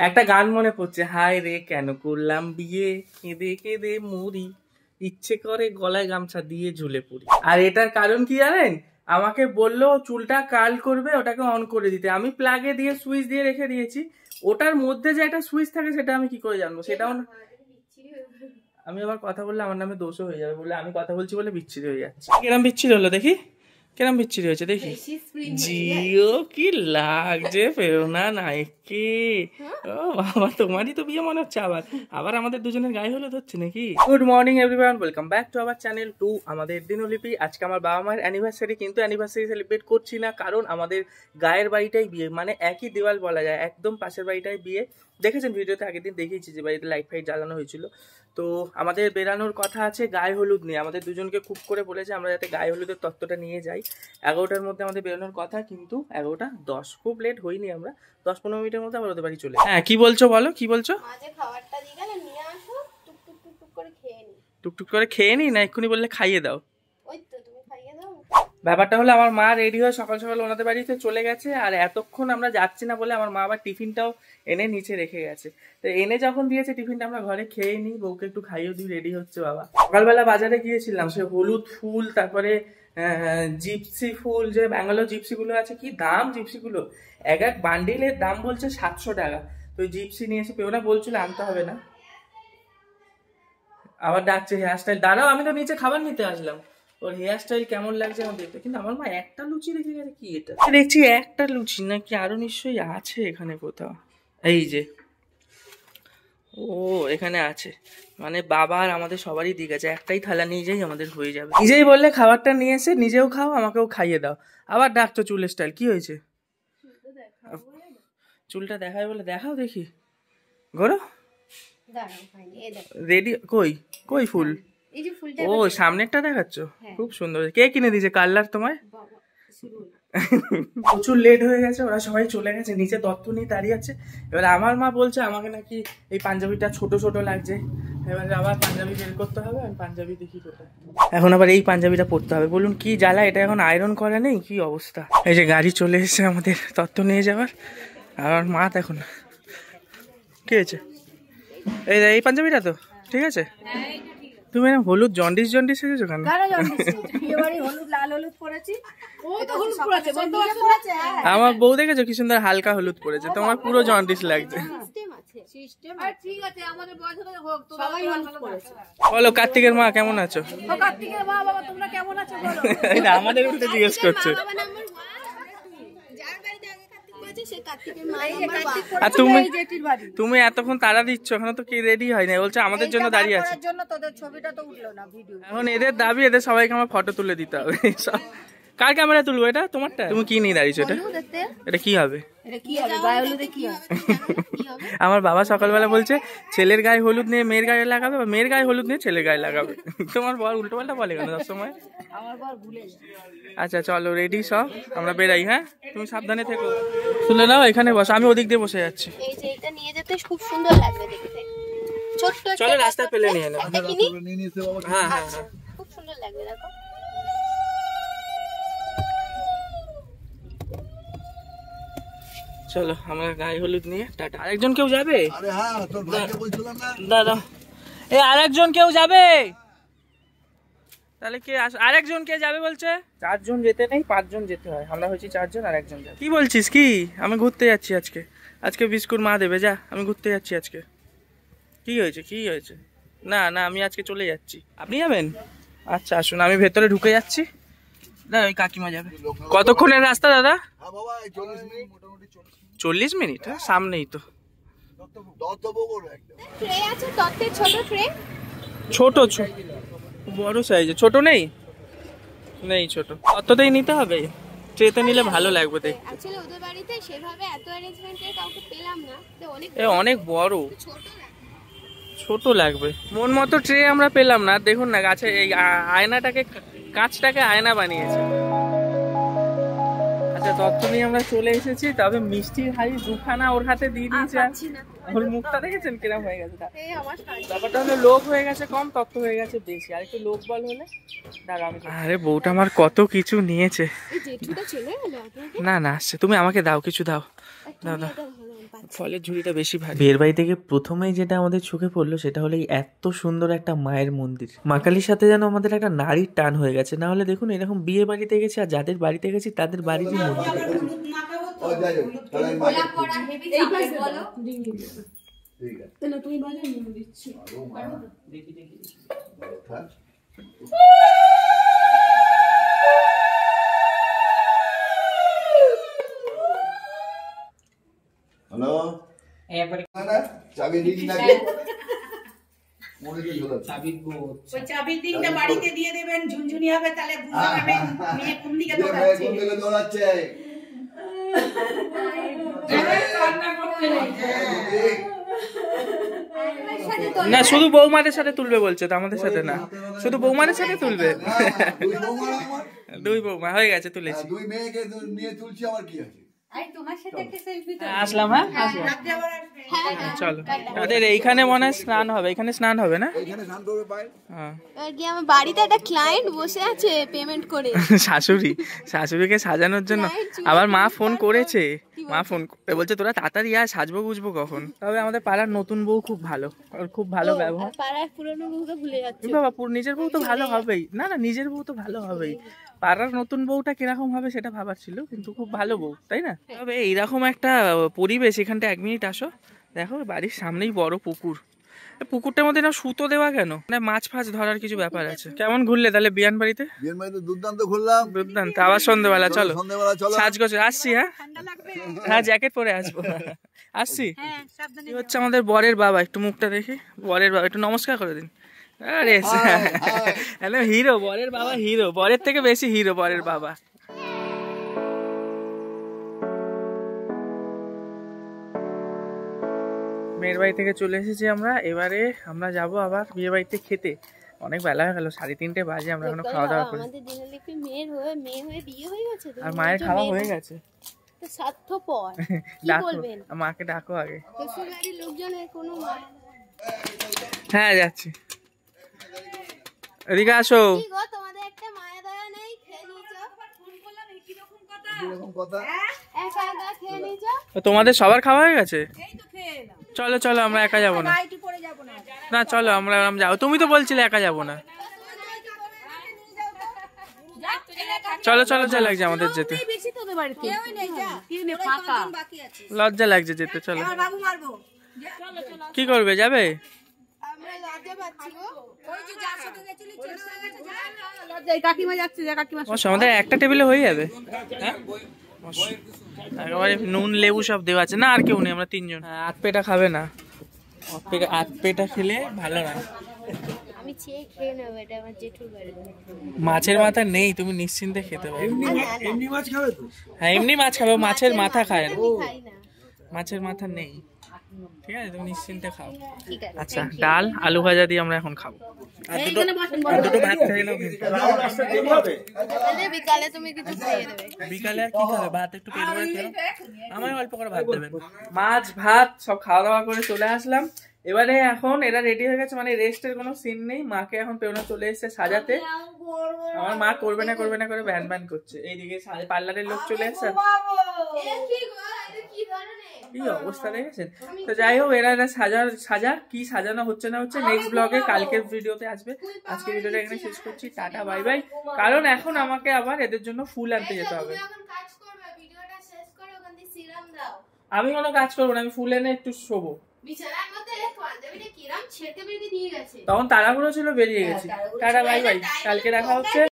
একটা গান মনে পড়ছে, হায় রে কেন করলাম বিয়ে, কেঁদে কেঁদে মরি, ইচ্ছে করে গলায় গামছা দিয়ে ঝুলে পড়ি। আর এটার কারণ কি জানেন? আমাকে বললো চুলটা কার্ল করবে, ওটাকে অন করে দিতে। আমি প্লাগে দিয়ে সুইচ দিয়ে রেখে দিয়েছি। ওটার মধ্যে যে একটা সুইচ থাকে সেটা আমি কি করে জানবো? সেটাও আমি আবার কথা বললে আমার নামে দোষও হয়ে যাবে, বলে আমি কথা বলছি বলে বিচ্ছিরি হয়ে যাচ্ছে। কিরম বিচ্ছিরি হলো দেখি, কিরম বিচ্ছিরি হয়েছে দেখি। জিও কি লাগছে প্রেরণা নায়ককে। ও বাবা, তোমারই তো বিয়ে মনে হচ্ছে। আবার আবার আমাদের দুজনের গায়ে হলুদ হচ্ছে নাকি? Good morning everyone, welcome back to our channel to আমাদের দিনলিপি। আজকে আমার বাবা মায়ের অ্যানিভার্সারি, কিন্তু অ্যানিভার্সারি সেলিব্রেট করছি না, কারণ আমাদের গায়ের বাড়িটাই বিয়ে, মানে একই দেওয়াল বলা যায়, একদম পাশের বাড়িটাই বিয়ে। দেখেছেন ভিডিওতে আগের দিন দেখিয়েছি যে বাড়িতে লাইট ফাইট জ্বালানো হয়েছিল। তো আমাদের বেরানোর কথা আছে গায়ে হলুদ নিয়ে। আমাদের দুজনকে খুব করে বলেছে আমরা যাতে গায়ে হলুদের তত্ত্বটা নিয়ে যাই। 11টার মধ্যে আমাদের বেরোনোর কথা, কিন্তু 11:10, খুব লেট হইনি আমরা, 10-15 মিনিটের মধ্যে আবার ওদের বাড়ি চলে। হ্যাঁ কি বলছো বলো, কি বলছো? টুকটুক করে খেয়ে নি না, এক্ষুনি বললে খাইয়ে দাও। ব্যাপারটা হলো আমার মা রেডি হয়ে সকাল সকাল ওনাদের বাড়িতে চলে গেছে, আর এতক্ষণ আমরা যাচ্ছি না বলে আমার মা আবার টিফিনটাও এনে নিচে রেখে গেছে। তো এনে যখন দিয়েছে টিফিনটা আমরা ঘরে খেয়ে নিই, বউকে একটু খাইয়েও দিই, রেডি হচ্ছে বাবা। সকালবেলা বাজারে গিয়েছিলাম, সে হলুদ ফুল, তারপরে জিপসি ফুল, যে ব্যাঙ্গালোর জিপসি গুলো আছে, কি দাম জিপসি গুলো, এক এক বান্ডিলের দাম বলছে 700 টাকা। তো ওই জিপসি নিয়ে এসে পেওনা বলছিল আনতে হবে না, আবার ডাকছে হেয়ার স্টাইল। দাঁড়াও, আমি তো নিচে খাবার নিতে আসলাম। ওর হেয়ার স্টাইল কেমন লাগছে আমার দেখতে। কিন্তু আমার মা একটা লুচি রেখে গেছে, কি এটা দেখছি একটা লুচি নাকি আরো নিশ্চয়ই আছে এখানে কোথাও। এই যে, ও এখানে আছে, মানে বাবা আর আমাদের সবারই দিক আছে, একটাই থালা নিয়ে যাই আমাদের হয়ে যাবে। নিজেই বললে খাবারটা নিয়ে এসে নিজেও খাও, আমাকেও খাইয়ে দাও। আবার ডাকছো চুলের স্টাইল, কি হয়েছে? চুলটা দেখায় বলে দেখাও দেখি, ঘোরো। রেডি কই, কই ফুল? ও সামনেরটা দেখাচ্ছ, খুব সুন্দর। কে কিনে দিয়েছে কালার তোমায়? প্রচুর লেট হয়ে গেছে, ওরা সবাই চলে গেছে, নিচে তত্ত্ব নিয়ে দাঁড়িয়ে আছে। এবার আমার মা বলছে আমাকে নাকি এই পাঞ্জাবিটা ছোট ছোট লাগছে। এবার আবার পাঞ্জাবি বের করতে হবে, আমি পাঞ্জাবি দেখি কোথায়। এখন আবার এই পাঞ্জাবিটা পরতে হবে, বলুন কি জ্বালা। এটা এখন আয়রন করা নেই, কি অবস্থা। এই যে গাড়ি চলে এসেছে আমাদের তত্ত্ব নিয়ে যাওয়ার। আর মা এখন কি হয়েছে? এই পাঞ্জাবিটা তো ঠিক আছে। তুমি হলুদ জন্ডিস জন্ডিস এসেছো কেন? আমার বউ দেখেছো কি সুন্দর হালকা হলুদ পরেছে, তোমার পুরো জন্ডিস লাগছে। বলো কার্তিকের মা কেমন আছো? আমাদের উল্টে জিজ্ঞেস করছে। আর তুমি এতক্ষণ তাড়া দিচ্ছ, এখনো তো কি রেডি হয় না, বলছে আমাদের জন্য দাঁড়িয়ে আছে। এখন এদের দাবি, এদের সবাইকে আমার ফটো তুলে দিতে হবে। কার ক্যামেরা তুলবো? এটা তোমারটা? তুমি কি নিয়ে দাঁড়িয়েছো? এটা কি হবে? আমার বাবা সকালবেলা বলছে ছেলের গায়ে হলুদ নিয়ে মেয়ের গায়ে লাগাবে, বা মেয়ের গায়ে হলুদ নিয়ে ছেলের গায়ে লাগাবে। তোমার বর উল্টো পাল্টা বলে কেন সবসময়? আচ্ছা চলো রেডি সব, আমরা বেরাই। হ্যাঁ তুমি সাবধানে থেকো। শুনে নাও, এখানে বসো, আমি ওদিক দিয়ে বসে যাচ্ছি। এটা নিয়ে যেতে খুব সুন্দর লাগবে দেখতে। চলো রাস্তায় ফেলে নিয়ে নাও। হ্যাঁ হ্যাঁ খুব সুন্দর লাগবে দেখো। চলো আমরা গায়ে হলুদ নিয়ে টাটা। আরেকজন কেউ যাবে? দাদা এই আরেকজন কেউ যাবে? তাহলে কে আরেকজন কে যাবে বলছে? 4 জন যেতে নেই, 5 জন যেতে হয়। আমরা হয়েছি 4 জন, আর একজন যাবে। কি বলছিস কি? আমি ঘুরতে যাচ্ছি আজকে। আজকে বিস্কুট মা দেবে, যা আমি ঘুরতে যাচ্ছি আজকে। কি হয়েছে, কি হয়েছে? না না আমি আজকে চলে যাচ্ছি। আপনি যাবেন? আচ্ছা আসুন, আমি ভেতরে ঢুকে যাচ্ছি। দাদা ওই কাকিমা যাবে। কতক্ষণের রাস্তা দাদা? 40 মিনিট। হ্যাঁ সামনেই তো। ছোট ছোট বড় সাইজে, ছোট নেই? নেই ছোট, অতটাই নিতে হবে। ট্রেতে নিলে ভালো লাগবে দেখতে। অ্যাকচুয়ালি ওদের বাড়িতে সেভাবে এত অ্যারেঞ্জমেন্টের কাউকে পেলাম না, অনেক বড়, ছোট লাগবে। মন মতো ট্রে আমরা পেলাম না। দেখুন না গাছে এই আয়নাটাকে, কাঁচটাকে আয়না বানিয়েছে। আচ্ছা তত্ত্ব নিয়ে আমরা চলে এসেছি, তবে মিষ্টির হাড়ি 2খানা ওর হাতে দিয়ে দিয়েছে। ওর মুখটা দেখেছেন কিরম হয়ে গেছে? ব্যাপারটা হলো লোক হয়ে গেছে কম, তত্ত্ব হয়ে গেছে বেশি। আর একটু লোক বল হলে আরে বউটা আমার কত কিছু নিয়েছে। না না আসছে, তুমি আমাকে দাও, কিছু দাও। না ফলের ঝুড়িটা বেশি ভারী। বিয়ের বাড়ি থেকে প্রথমেই যেটা আমাদের চোখে পড়লো সেটা হলো এত সুন্দর একটা মায়ের মন্দির। মা কালীর সাথে যেন আমাদের একটা নারীর টান হয়ে গেছে। না হলে দেখুন এরকম বিয়ে বাড়িতে গেছি আর যাদের বাড়িতে গেছি তাদের বাড়িরই মন্দির। হ্যালো চাবি দিন না চাবির দিনটা বাড়িতে দিয়ে দেবেন, ঝুনঝুনি হবে, তাহলে বুঝতে পারবেন মেয়ে কোন দিকে দৌড়াচ্ছে। না শুধু বৌমাদের সাথে তুলবে বলছে তো, আমাদের সাথে না, শুধু বৌমাদের সাথে তুলবে। দুই বৌমা হয়ে গেছে, তুলেছি। দুই মেয়েকে নিয়ে তুলছি, আমার কি আছে। আসলাম। হ্যাঁ চলো, আমাদের এইখানে মনে হয় স্নান হবে, এখানে স্নান হবে না? আমার বাড়িতে একটা ক্লায়েন্ট বসে আছে পেমেন্ট করে। শাশুড়িকে সাজানোর জন্য আবার মা ফোন করেছে। মা ফোন করে বলছে তোরা তাড়াতাড়ি আয়, সাজবো গুজবো কখন। তবে আমাদের পাড়ার নতুন বউ খুব ভালো, খুব ভালো ব্যবহার। পাড়ার পুরনো বউকে ভুলে যাচ্ছে বাবা, নিজের বউ তো ভালো হবেই। না নিজের বউ তো ভালো হবেই। পাড়ার নতুন বউটা কিরকম হবে সেটা ভাবার ছিল, কিন্তু খুব ভালো বউ, তাই না? তবে এইরকম একটা পরিবেশ, এখানটা 1 মিনিট আসো, দেখো বাড়ির সামনেই বড় পুকুর। পুকুরটার মধ্যে না সুতো দেওয়া কেন? মানে মাছ ফাছ ধরার কিছু ব্যাপার আছে। কেমন ঘুরলে তাহলে বিয়ান বাড়িতে? দুর্দান্ত ঘুরলাম, দুর্দান্ত। আবার সন্ধ্যেবেলা চলো সাজগোজ। আসছি। হ্যাঁ জ্যাকেট পরে আসবো। আসছি। হচ্ছে আমাদের বরের বাবা, একটু মুখটা দেখি। বরের বাবা একটু নমস্কার করে দিন। আরে হিরো, বরের বাবা হিরো, বরের থেকে বেশি হিরো বরের বাবা। মেয়ের বাড়ি থেকে চলে এসেছি আমরা। এবারে আমরা যাব আবার বিয়ে বাড়িতে খেতে। অনেক বেলা হয়ে গেল, 3:30 বাজে, আমরা এখনো খাওয়া দাওয়া করি। আমাদের দিনে দেখি মেয়ে হয়ে বিয়ে হয়ে গেছে, আর মায়ের খাওয়া হয়ে গেছে। তো স্বার্থপর কি বলবেন? মাকে ডাকো আগে। শ্বশুরবাড়ির লোকজনের কোনো হ্যাঁ যাচ্ছি, এদিকে আসো। কি গো, তোমাদের একটা মায়া দয়া নেই? খেয়ে নিছো, ফোন করলাম একই রকম কথা, একা একা খেয়ে নিছো। তোমাদের সবার খাওয়া হয়ে গেছে? এই তো খেয়ে এলাম। চলো চলো, আমরা একা যাবো না। বাইটি পড়ে যাব না। না চলো, আমরা যাবো। তুমি তো বলছিলে একা যাবো না। চলো চলো, যা লাগছে আমাদের যেতে। বেশি তোদের বাড়িতে কেউই নেই, যা কি নে ফাঁকা, বাকি আছে। লজ্জা লাগছে যেতে। চলো। আমার বাবু মারবো। কি করবে, যাবে? আমরা লজ্জা পাচ্ছি গো। ওই যে যার সাথে গেছিলি চেনা হয়ে গেছে, যা লজ্জায় কাকিমা যাচ্ছে, যা কাকিমা। আমাদের একটা টেবিলে হয়ে যাবে। হ্যাঁ একেবারে নুন লেবু সব দেওয়া আছে। না আর কেউ নেই, আমরা 3 জন। আট পেটা খাবে না, আট পেটা খেলে ভালো না। আমি চেয়ে খেয়ে নেবো, এটা আমার জেঠুর বাড়ি। মাছের মাথা নেই, তুমি নিশ্চিন্তে খেতে পারো। এমনি মাছ খাবে তো? হ্যাঁ এমনি মাছ খাবে, মাছের মাথা খায় না। আমি খাই না। মাছের মাথা নেই, ঠিক আছে, তুমি নিশ্চিন্তে খাও। ঠিক আছে। আচ্ছা, ডাল আলু ভাজা দিয়ে আমরা এখন খাবো। আর দুটো ভাত খেয়ে নাও। তাহলে বিকালে তুমি কিছু খেয়ে দেবে। বিকালে আর কি খাবে? ভাত একটু পেট ভরে খেলো, আমায় অল্প করে ভাত দেবেন। মাছ ভাত সব খাওয়া দাওয়া করে চলে আসলাম। এবারে এখন এরা রেডি হয়ে গেছে, মানে রেস্টের কোনো সিন নেই। মাকে এখন পেওনা চলে এসেছে সাজাতে। আমার মা করবে না করে ব্যান ব্যান করছে। এইদিকে পার্লারের লোক চলে এসেছে। কি অবস্থা দেখেছেন? তো যাই হোক, এরা সাজা কি সাজানো হচ্ছে না হচ্ছে নেক্সট ব্লগে, কালকের ভিডিওতে আসবে। আজকে ভিডিওটা এখানে শেষ করছি, টাটা বাই বাই। কারণ এখন আমাকে আবার এদের জন্য ফুল আনতে যেতে হবে। আমি কোনো কাজ করবো না, আমি ফুল এনে একটু শোবো। তখন তাড়াহুড়ো ছিল, বেরিয়ে গেছি। টাটা বাই বাই, কালকে দেখা হচ্ছে।